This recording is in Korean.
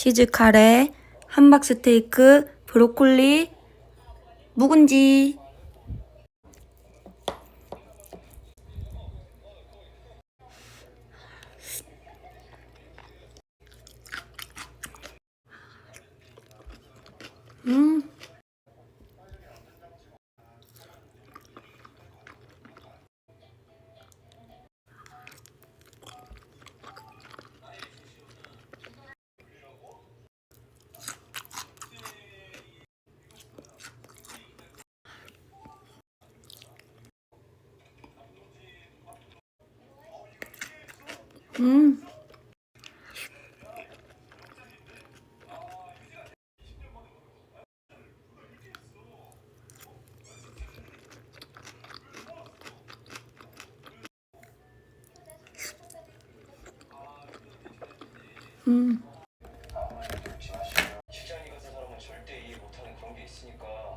치즈 카레, 함박 스테이크, 브로콜리, 묵은지. 음. 음. 음. 시장이 같은 사람은 절대 이해 못하는 그런 게 있으니까